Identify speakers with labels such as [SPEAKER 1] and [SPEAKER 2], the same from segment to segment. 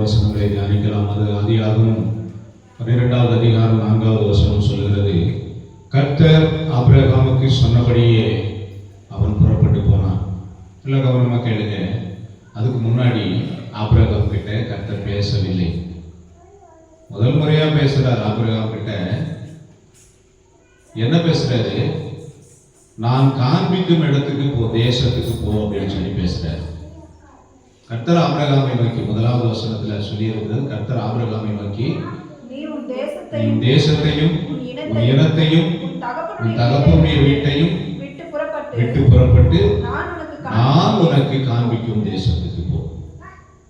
[SPEAKER 1] வசனங்களை தியானிக்கலாம். அது ஆதியாகமம் 12வது அதிகாரம் 4வது வசனம் சொல்கிறது, கர்த்தர் ஆபிரகாமுக்கு சொன்னபடியே அவன் புறப்பட்டு போனான். இல்லை, கவனமாக கேளுங்க. அதுக்கு முன்னாடி ஆபிரகாம் கிட்ட கர்த்தர் பேசவில்லை. முதல் முறையா பேசுறார். ஆபிரகாம் கிட்ட என்ன பேசுறாரு? நான் காண்பிக்கும் இடத்துக்கு போ, தேசத்துக்கு போ அப்படின்னு சொல்லி பேசுறாரு. கர்த்தர் ஆபிரகாமை நோக்கி முதலாவது வசனத்துல சொல்லி இருந்தது, கர்த்தர் ஆபிரகாமை நோக்கி உன் தேசத்தையும் உன் இனத்தையும் உன் தகப்பனுடைய வீட்டையும் விட்டு புறப்பட்டு நான் உனக்கு காண்பிக்கும் தேசத்துக்கு போ.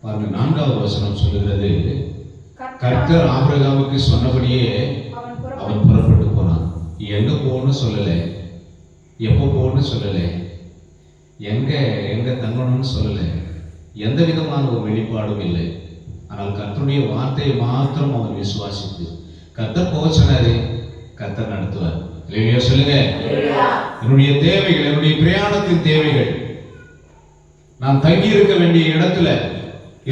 [SPEAKER 1] பாருங்க, 4வது வசனம் சொல்லுகிறது, கர்த்தர் ஆபிரகாமுக்கு சொன்னபடியே அவன் புறப்பட்டு போனான். எங்க போகணும்னு சொல்லல, எப்போ போகணும்னு சொல்லல, எங்க தங்கணும்னு சொல்லல, எந்த விதமான ஒரு வெளிப்பாடும் இல்லை. ஆனால் கர்த்தருடைய வார்த்தையை மாத்திரம் அவன் விசுவாசித்து, கர்த்தர் போக சொன்னாரு, கர்த்தர் நடத்துவார். இல்லையா? சொல்லுங்க. என்னுடைய தேவைகள், என்னுடைய பிரயாணத்தின் தேவைகள், நான் தங்கி இருக்க வேண்டிய இடத்துல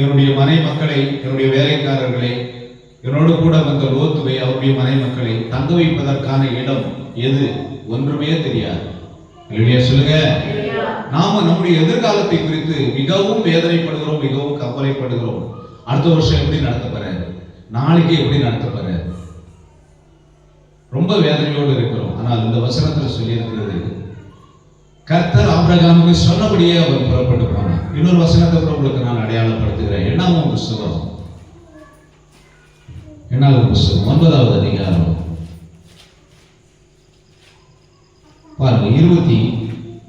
[SPEAKER 1] என்னுடைய மனை மக்களை, என்னுடைய வேலைக்காரர்களை, என்னோடு கூட வந்த லோத்துவை, அவருடைய மனை மக்களை தங்க வைப்பதற்கான இடம் எது ஒன்றுமே தெரியாது. இல்லையா? சொல்லுங்க. நாம நம்முடைய எதிர்காலத்தை குறித்து மிகவும் வேதனைப்படுகிறோம், மிகவும் கவலைப்படுகிறோம். அடுத்த வருஷம் எப்படி நடத்த போறாரு, நாளைக்கு எப்படி நடத்த போறாரு, ரொம்ப வேதனையோடு இருக்கிறோம். ஆனால் இந்த வசனத்துல சொல்லி இருக்கிறது, கர்த்தர் ஆபிரகாமுக்கு சொன்னபடியே அவர் புறப்பட்டு போனார். இன்னொரு வசனத்தை கூட உங்களுக்கு நான் அடையாளப்படுத்துகிறேன். என்னாகும் புஸ்தகம், 9வது அதிகாரம் பாருங்க, 22வது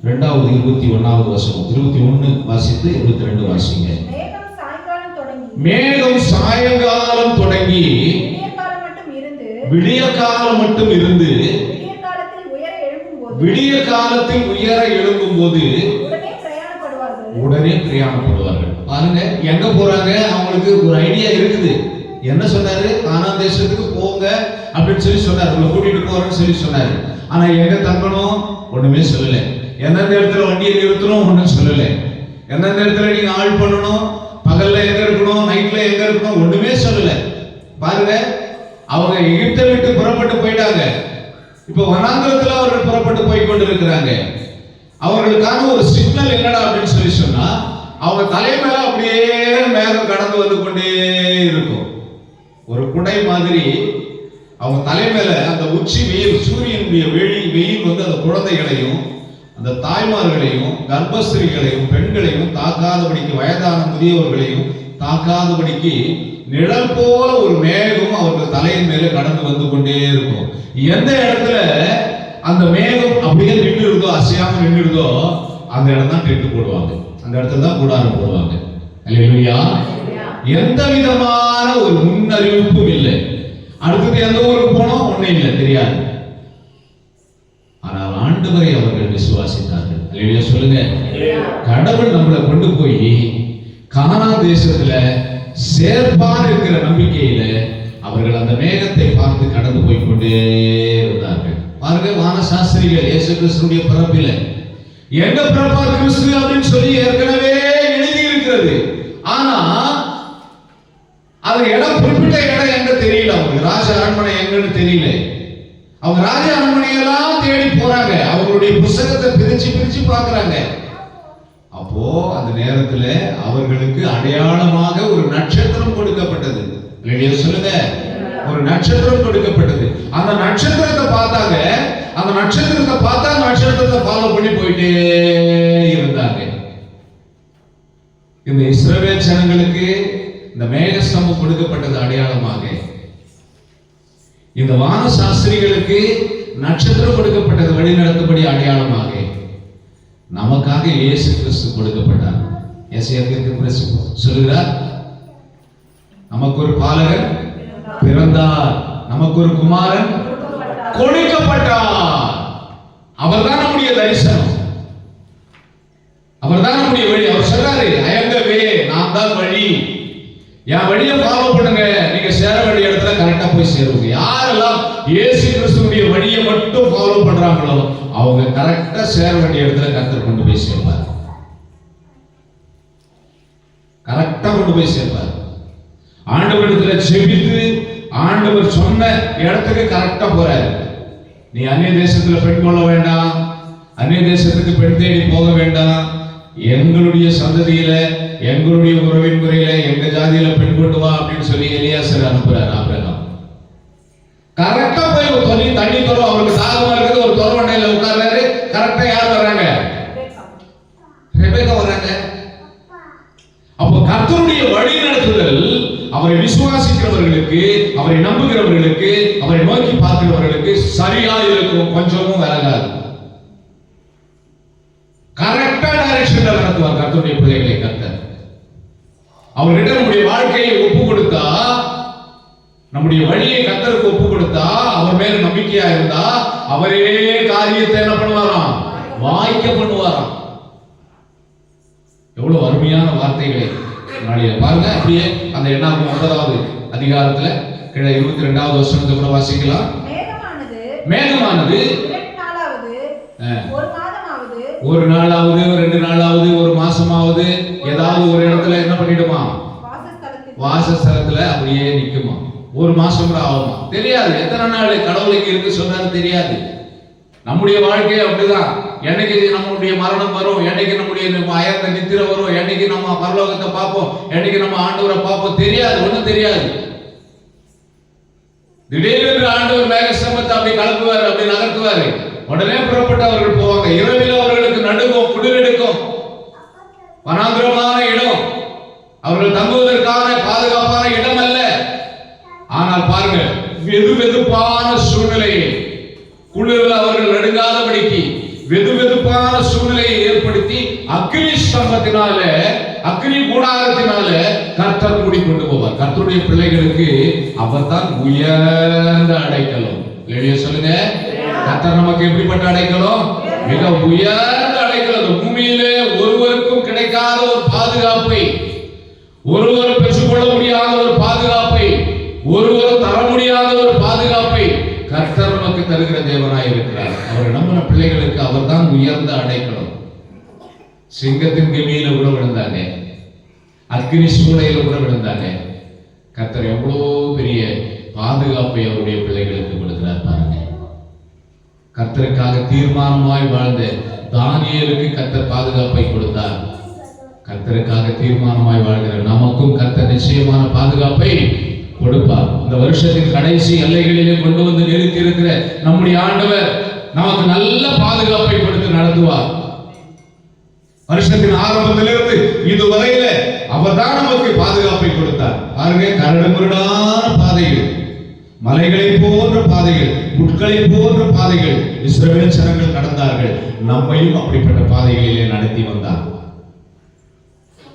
[SPEAKER 1] 21வது வசனம். 21 வாசித்து 22 வாசிங்க. மேகம் சாயங்காலம் தொடங்கி விடிய காலம் மட்டும் இருந்து விடிய காலத்தில் உயர எழும்பும் போது உடனே பிரயாணப்படுவார்கள். பாருங்க, எங்க போறாங்க? அவங்களுக்கு ஒரு ஐடியா இருக்குது. என்ன சொன்னாரு? கானான் தேசத்துக்கு போங்க அப்படின்னு சொல்லி சொன்னாரு. உங்களை கூட்டிட்டு போறேன்னு சொல்லி சொன்னாரு. ஆனா எங்க தங்கணும் ஒண்ணுமே சொல்லல. எந்த நேரத்துல வண்டியை நிறுத்தணும் ஒண்ணும் சொல்லல. எந்த நேரத்துல நீங்க ஆள் பண்ணணும், பகல்ல எங்க இருக்கணும், நைட்ல எங்க இருக்கணும் ஒண்ணுமே சொல்லல. பாருங்க, அவங்க எகிப்தை விட்டு புறப்பட்டு போயிட்டாங்க. இப்ப வனாந்திரத்துல அவர்கள் புறப்பட்டு போய் கொண்டிருக்கிறாங்க. அவர்களுக்கான ஒரு சிக்னல் என்னடா அப்படின்னு சொல்லி சொன்னா, அவங்க தலைமையில அப்படியே மேகம் கடந்து வந்து கொண்டே இருக்கும். ஒரு குடை மாதிரி அவங்க தலைமையில அந்த உச்சி வெயில், சூரியனுடைய வெயில் வந்து அந்த குழந்தைகளையும் அந்த தாய்மார்களையும் கர்ப்பஸ்திரிகளையும் பெண்களையும் தாக்காதபடிக்கு, வயதான முதியவர்களையும் தாக்காதபடிக்கு நிழல் போல ஒரு மேகம் அவர்கள் தலையின் மேல கடந்து வந்து கொண்டே இருக்கும். எந்த இடத்துல அந்த மேகம் அப்படியே நின்றுடுதோ, அசையாம நின்றுடுதோ, அந்த இடம் தான் டென்ட் போடுவாங்க. அந்த இடத்துல தான் கூடாரம் போடுவாங்க. அல்லேலூயா. எந்த விதமான ஒரு முன்னறிவிப்பும் இல்லை. அடுத்தது எந்த ஊருக்கு போனோம் ஒண்ணு இல்லை, தெரியாது. ஆனால் ஆண்டவரை அவர்கள் விசுவாசித்தார்கள். அல்லேலூயா. சொல்லுங்க. கடவுள் நம்மளை கொண்டு போய் கானான் தேசத்துல சேர்ப்பார் என்கிற நம்பிக்கையில அவர்கள் அந்த மேகத்தை பார்த்து கடந்து போய் கொண்டே இருந்தார்கள். பாருங்க, வான சாஸ்திரிகள் இயேசு கிறிஸ்துடைய பிறப்பில எங்க பிறப்பார் கிறிஸ்து அப்படின்னு சொல்லி ஏற்கனவே எழுதி இருக்கிறது. ஆனா அது இடம், குறிப்பிட்ட இடம் எங்க தெரியல. அவங்களுக்கு ராஜ அரண்மனை எங்கன்னு தெரியல. அவங்க ராஜ அரண்மனையெல்லாம் தேடி போறாங்க. அவங்களுடைய புத்தகத்தை பிரிச்சு பார்க்கறாங்க. அப்போ அந்த நேரத்துல அவர்களுக்கு அடையாளமாக ஒரு நட்சத்திரம் கொடுக்கப்பட்டது. இல்லையா? சொல்லுங்க. ஒரு நட்சத்திரம் கொடுக்கப்பட்டது. அந்த நட்சத்திரத்தை பார்த்தாங்க. அந்த நட்சத்திரத்தை பார்த்தா நட்சத்திரத்தை ஃபாலோ பண்ணி போயிட்டே இருந்தாங்க. இந்த இஸ்ரவேல் ஜனங்களுக்கு இந்த மேகஸ்தம்பம் கொடுக்கப்பட்டது அடையாளமாக. இந்த வான சாஸ்திரிகளுக்கு நட்சத்திரம் கொடுக்கப்பட்டது வழிநடத்தபடி அடையாளமாக. நமக்காக இயேசு கிறிஸ்து கொடுக்கப்பட்டார். ஏசாயா தீர்க்கதரிசி சொல்கிறார், நமக்கு ஒரு பாலகன் பிறந்தார், நமக்கு ஒரு குமாரன் கொடுக்கப்பட்டார். அவர்தான் நம்முடைய தரிசனம், அவர்தான் நம்முடைய வழி. அவர் சொல்றாரு, I am the way, நான் தான் வழி. என் வழியை ஃபாலோ பண்ணுங்க, நீங்க சேர வேண்டிய இடத்துல கரெக்டா போய் சேருவீங்க. யாரெல்லாம் இயேசு கிறிஸ்துவுடைய வழியை மட்டும் ஃபாலோ பண்றாங்களோ அவங்க கரெக்டா சேர வேண்டிய இடத்துல கர்த்தர் கொண்டு போய் சேர்ப்பார். கரெக்டா கொண்டு போய் சேர்ப்பார். ஆண்டவரிடத்துல ஜெபித்து ஆண்டவர் சொன்ன இடத்துக்கு கரெக்டா போறாரு. நீ அந்நிய தேசத்துல பெண் கொள்ள வேண்டாம், அந்நிய தேசத்துக்கு பெண் தேடி போக வேண்டாம், எங்களுடைய சந்ததியில எங்களுடைய உறவின் முறையில எங்க ஜாதியில பெண் கொண்டு வா அப்படின்னு சொல்லி எலியாசர் அனுப்புறாரு. ஆபிரகாம் கரெக்டா போய் சொல்லி தண்ணி தரும், அவருக்கு தாகமா இருக்குது, ஒரு தொரவண்டையில உட்கார்றாரு. கரெக்டா யார் வர்றாங்க? ரெபேக்கா வர்றாங்க. அப்போ கர்த்தருடைய வழி நடத்துதல் அவரை விசுவாசிக்கிறவர்களுக்கு, அவரை நம்புகிறவர்களுக்கு, அவரை நோக்கி பார்க்கிறவர்களுக்கு சரியா இருக்கும், கொஞ்சமும் விலகாது. கரெக்டா டைரக்ஷன்ல நடத்துவார் கர்த்தருடைய பிள்ளைகளை. கர்த்தர் அவர்கிட்ட நம்முடைய வாழ்க்கையை ஒப்பு கொடுத்தா, நம்முடைய வழியை கர்த்தருக்கு ஒப்பு கொடுத்தா, அவர் மேல நம்பிக்கையா இருந்தா, அவரே காரியத்தை என்ன பண்ணுவாராம்? வாய்க்க பண்ணுவாராம். எவ்வளவு அருமையான வார்த்தைகளை நாளைய பாருங்க. அப்படியே அந்த 9வது அதிகாரத்துல கீழே 22வது வசனத்தை கூட வாசிக்கலாம். மேகமானது ஒரு நாளாவது, 2 நாளாவது, ஒரு மாசமாவது ஏதாவது ஒரு இடத்துல என்ன பண்ணிடுமா? வாசஸ்தலத்துல அப்படியே நிக்குமா. ஒரு மாசம் கூட ஆகுமா தெரியாது. எத்தனை நாள் கடவுளுக்கு இருக்கு சொன்னாரு தெரியாது. நம்முடைய வாழ்க்கை அப்படிதான். என்னைக்கு நம்முடைய மரணம் வரும், என்னைக்கு நம்முடைய அயர்ந்த நித்திரை வரும், என்னைக்கு நம்ம பரலோகத்தை பார்ப்போம், என்னைக்கு நம்ம ஆண்டவரை பார்ப்போம் தெரியாது, ஒண்ணும் தெரியாது. திடீரென்று ஆண்டவர் மேகஸ்தம்பத்தை அப்படி கலப்புவாரு, அப்படி நகர்த்துவாரு. உடனே புறப்பட்டு அவர்கள் போவாங்க. இரவில் அவர்களுக்கு நடுங்கும், குளிரெடுக்கும். வனாந்திரமான இடம், அவர்கள் தங்குவதற்கான பாதுகாப்பான இடம் அல்ல. ஆனால் பாருங்க, வெதுவெதுப்பான சூழ்நிலையை, குளிரில் அவர்கள் நடுங்காதபடிக்கு வெதுவெதுப்பான சூழ்நிலையை ஏற்படுத்தி அக்னி ஸ்தம்பத்தினால, அக்னி கூடாரத்தினால கர்த்தர் மூடி கொண்டு போவார். கர்த்தருடைய பிள்ளைகளுக்கு அவர் தான் உயர்ந்த அடைக்கலம். இல்லையா சொல்லுங்க, கர்த்தர் நமக்கு எப்படிப்பட்ட அடைக்கலம்? மிக உயர்ந்த அடைக்கலம். பூமியிலே ஒருவருக்கும் கிடைக்காத ஒரு பாதுகாப்பை, ஒருவர் பெற்றுக்கொள்ள முடியாத ஒரு பாதுகாப்பை, ஒருவர் தர முடியாத ஒரு பாதுகாப்பை கர்த்தர் நமக்கு தருகிற தேவனாய் இருக்கிறார். அவர் நம்ம பிள்ளைகளுக்கு அவர் தான் உயர்ந்த அடைக்கலம். சிங்கத்தின் கெமியில கூட விழுந்தாங்க, அக்னி சூளையில கூட விழுந்தாங்க. கர்த்தர் எவ்வளவு பெரிய பாதுகாப்பை அவருடைய பிள்ளைகளுக்கு கொடுக்கிறார் பாருங்க. கர்த்தருக்காக தீர்மானமாய் வாழ்ந்த தானியேலுக்கு கர்த்தர் பாதுகாப்பை கொடுத்தார். கர்த்தருக்காக தீர்மானமாய் வாழ்கிற நமக்கும் கர்த்தர் நிச்சயமான பாதுகாப்பை கொடுப்பார். இந்த வருஷத்தின் கடைசி எல்லைகளிலே கொண்டு வந்து நிறுத்தி இருக்கிற நம்முடைய ஆண்டவர் நமக்கு நல்ல பாதுகாப்பை கொடுத்து நடத்துவார். வருஷத்தின் ஆரம்பத்திலிருந்து இதுவரையில அவர் தான் நமக்கு பாதுகாப்பை கொடுத்தார். பாருங்க, கரடுமுரடான பாதைகள், மலைகளை போன்ற பாதைகள், முட்களை போன்ற பாதைகள் இஸ்ரவேல் ஜனங்கள் கடந்தார்கள். நம்மையும் அப்படிப்பட்ட பாதைகளிலே நடத்தி வந்தார்.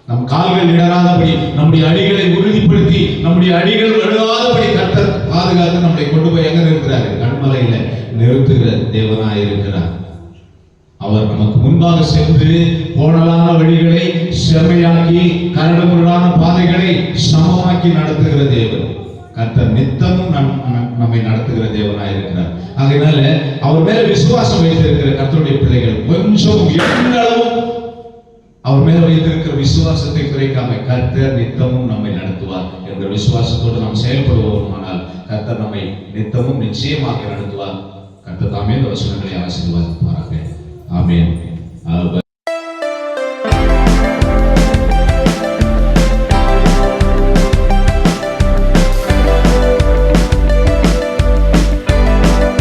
[SPEAKER 1] நம் கால்கள் இடராதபடி, நம்முடைய அடிகளை உறுதிப்படுத்தி, நம்முடைய அடிகள் எழுதாதபடி கர்த்தர் பாதுகாத்து நம்மை கொண்டு போய் எங்க நிறுத்துறாரு? கண்மலையில நிறுத்துகிற தேவனாய் இருக்கிறார். அவர் நமக்கு முன்பாக சென்று கோணலான வழிகளை செம்மையாக்கி, கரடுமுரடான பாதைகளை சமமாக்கி நடத்துகிற தேவன். கர்த்தர் நித்தமும் நம்மை நடத்துகிற தேவனாய் இருக்கிறார். அதனால அவர் மேல விசுவாசம் வைத்திருக்கிற கர்த்தருடைய பிள்ளைகள் கொஞ்சம் எண்ணளவும் அவர் மேல வைத்திருக்கிற விசுவாசத்தை குறைக்காம கர்த்தர் நித்தமும் நம்மை நடத்துவார் என்ற விசுவாசத்தோடு நாம் செயல்படுவோமானால் கர்த்தர் நம்மை நித்தமும் நிச்சயமாக நடத்துவார். கர்த்தர் தாமே இந்த வசனங்களை ஆசீர்வதிப்பாராக. ஆமென்.